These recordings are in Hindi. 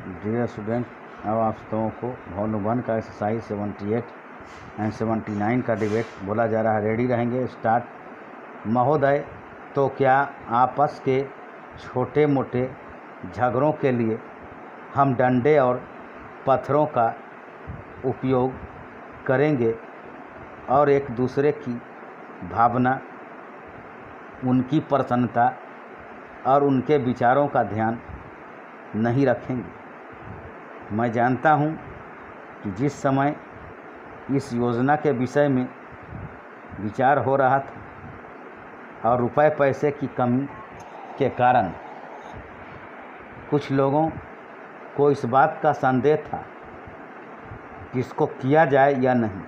डियर स्टूडेंट, अब आप लोगों को वॉल्यूम 1 का एक्सरसाइज 78 एंड 79 का डिबेट बोला जा रहा है। रेडी रहेंगे? स्टार्ट। महोदय, तो क्या आपस के छोटे मोटे झगड़ों के लिए हम डंडे और पत्थरों का उपयोग करेंगे और एक दूसरे की भावना, उनकी प्रसन्नता और उनके विचारों का ध्यान नहीं रखेंगे? मैं जानता हूं कि जिस समय इस योजना के विषय में विचार हो रहा था और रुपए पैसे की कमी के कारण कुछ लोगों को इस बात का संदेह था कि इसको किया जाए या नहीं,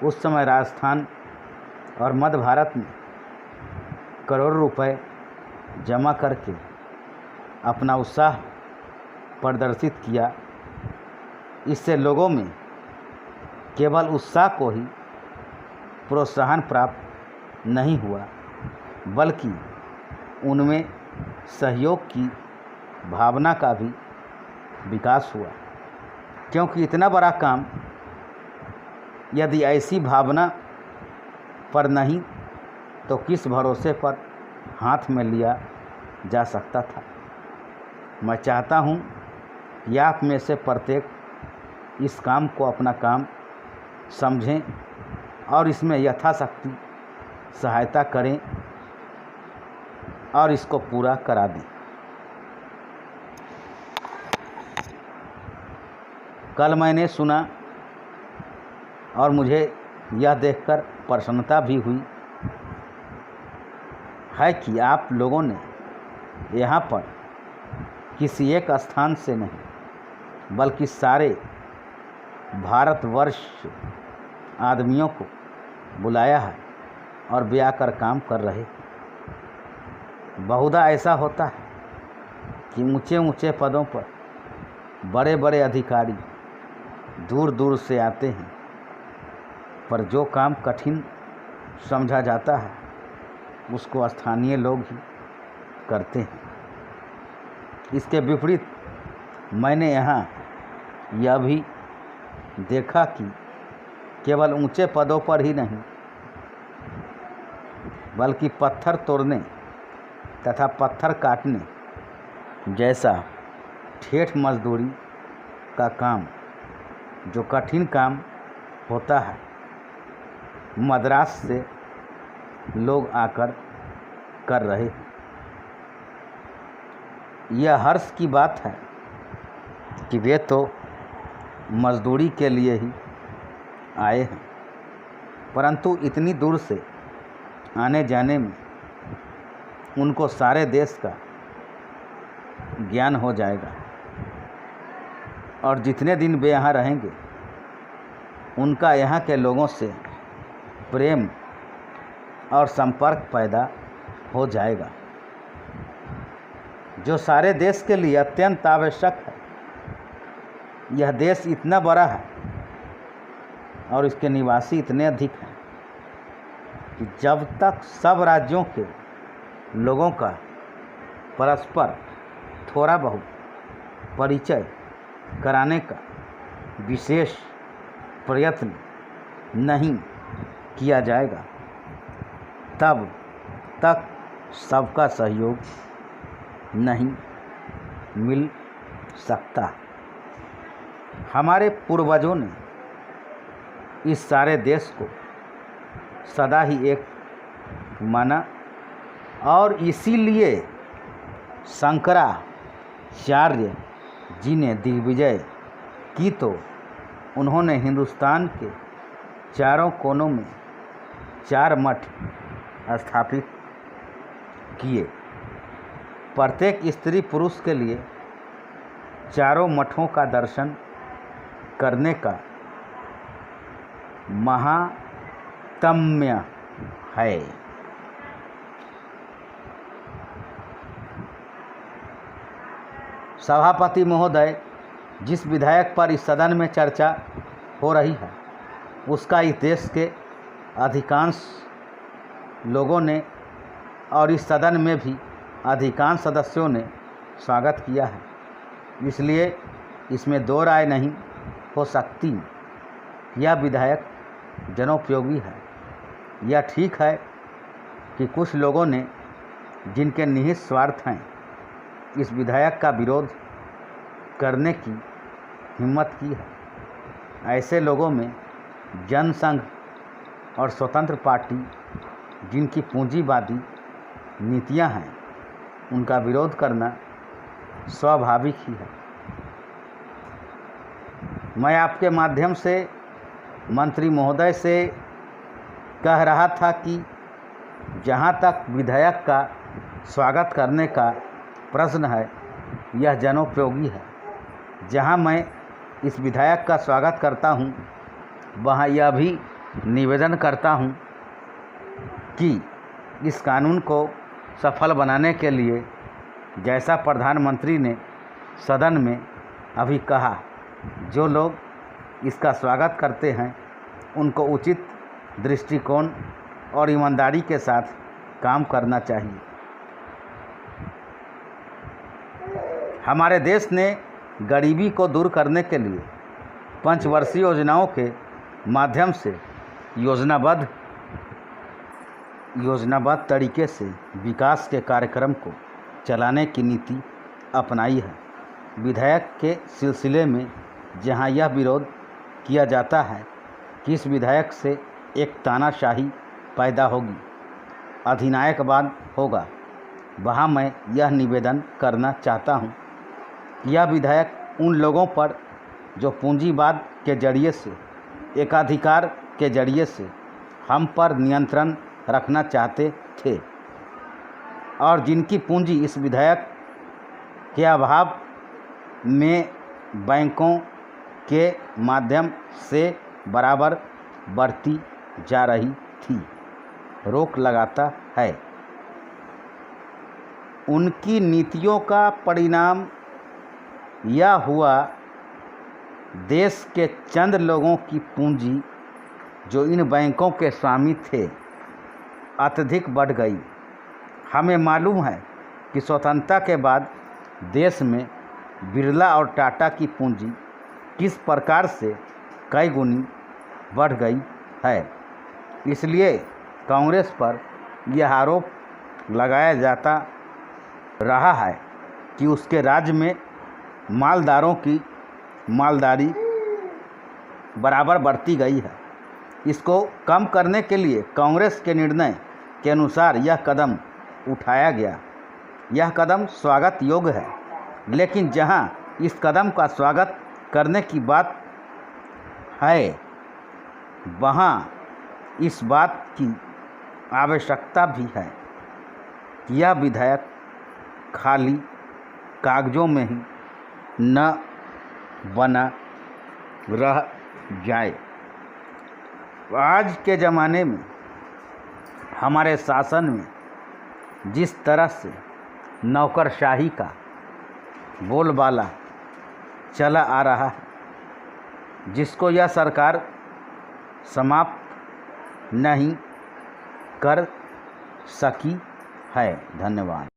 उस समय राजस्थान और मध्य भारत में करोड़ों रुपए जमा करके अपना उत्साह प्रदर्शित किया। इससे लोगों में केवल उत्साह को ही प्रोत्साहन प्राप्त नहीं हुआ, बल्कि उनमें सहयोग की भावना का भी विकास हुआ, क्योंकि इतना बड़ा काम यदि ऐसी भावना पर नहीं तो किस भरोसे पर हाथ में लिया जा सकता था। मैं चाहता हूं कि आप में से प्रत्येक इस काम को अपना काम समझें और इसमें यथाशक्ति सहायता करें और इसको पूरा करा दें। कल मैंने सुना और मुझे यह देखकर प्रसन्नता भी हुई है कि आप लोगों ने यहाँ पर किसी एक स्थान से नहीं बल्कि सारे भारतवर्ष आदमियों को बुलाया है और वे आकर काम कर रहे हैं। बहुधा ऐसा होता है कि ऊंचे ऊंचे पदों पर बड़े बड़े अधिकारी दूर दूर से आते हैं, पर जो काम कठिन समझा जाता है उसको स्थानीय लोग ही करते हैं। इसके विपरीत मैंने यहाँ यह भी देखा कि केवल ऊंचे पदों पर ही नहीं बल्कि पत्थर तोड़ने तथा पत्थर काटने जैसा ठेठ मजदूरी का काम, जो कठिन काम होता है, मद्रास से लोग आकर कर रहे हैं। यह हर्ष की बात है कि वे तो मजदूरी के लिए ही आए हैं, परंतु इतनी दूर से आने जाने में उनको सारे देश का ज्ञान हो जाएगा और जितने दिन वे यहाँ रहेंगे उनका यहाँ के लोगों से प्रेम और संपर्क पैदा हो जाएगा, जो सारे देश के लिए अत्यंत आवश्यक है। यह देश इतना बड़ा है और इसके निवासी इतने अधिक हैं कि जब तक सब राज्यों के लोगों का परस्पर थोड़ा बहुत परिचय कराने का विशेष प्रयत्न नहीं किया जाएगा, तब तक सबका सहयोग नहीं मिल सकता। हमारे पूर्वजों ने इस सारे देश को सदा ही एक माना और इसीलिए शंकराचार्य जी ने दिग्विजय की तो उन्होंने हिंदुस्तान के चारों कोनों में 4 मठ स्थापित किए। प्रत्येक स्त्री पुरुष के लिए चारों मठों का दर्शन करने का महात्म्य है। सभापति महोदय, जिस विधायक पर इस सदन में चर्चा हो रही है उसका इस देश के अधिकांश लोगों ने और इस सदन में भी अधिकांश सदस्यों ने स्वागत किया है। इसलिए इसमें दो राय नहीं हो सकती। यह विधेयक जनोपयोगी है। यह ठीक है कि कुछ लोगों ने, जिनके निहित स्वार्थ हैं, इस विधेयक का विरोध करने की हिम्मत की है। ऐसे लोगों में जनसंघ और स्वतंत्र पार्टी, जिनकी पूंजीवादी नीतियां हैं, उनका विरोध करना स्वाभाविक ही है। मैं आपके माध्यम से मंत्री महोदय से कह रहा था कि जहां तक विधेयक का स्वागत करने का प्रश्न है, यह जनोपयोगी है। जहां मैं इस विधेयक का स्वागत करता हूं, वहां यह भी निवेदन करता हूं कि इस कानून को सफल बनाने के लिए, जैसा प्रधानमंत्री ने सदन में अभी कहा, जो लोग इसका स्वागत करते हैं उनको उचित दृष्टिकोण और ईमानदारी के साथ काम करना चाहिए। हमारे देश ने गरीबी को दूर करने के लिए पंचवर्षीय योजनाओं के माध्यम से योजनाबद्ध तरीके से विकास के कार्यक्रम को चलाने की नीति अपनाई है। विधेयक के सिलसिले में जहां यह विरोध किया जाता है कि इस विधेयक से एक तानाशाही पैदा होगी, अधिनायकवाद होगा, वहां मैं यह निवेदन करना चाहता हूं कि यह विधेयक उन लोगों पर जो पूंजीवाद के जरिए से, एकाधिकार के जरिए से हम पर नियंत्रण रखना चाहते थे और जिनकी पूंजी इस विधेयक के अभाव में बैंकों के माध्यम से बराबर बढ़ती जा रही थी, रोक लगाता है। उनकी नीतियों का परिणाम यह हुआ, देश के चंद लोगों की पूंजी जो इन बैंकों के स्वामी थे, अत्यधिक बढ़ गई। हमें मालूम है कि स्वतंत्रता के बाद देश में बिरला और टाटा की पूंजी किस प्रकार से कई गुनी बढ़ गई है। इसलिए कांग्रेस पर यह आरोप लगाया जाता रहा है कि उसके राज्य में मालदारों की मालदारी बराबर बढ़ती गई है। इसको कम करने के लिए कांग्रेस के निर्णय के अनुसार यह कदम उठाया गया। यह कदम स्वागत योग्य है, लेकिन जहां इस कदम का स्वागत करने की बात है, वहां इस बात की आवश्यकता भी है कि यह विधेयक खाली कागजों में ही न बना रह जाए। आज के ज़माने में हमारे शासन में जिस तरह से नौकरशाही का बोलबाला चला आ रहा है, जिसको यह सरकार समाप्त नहीं कर सकी है। धन्यवाद।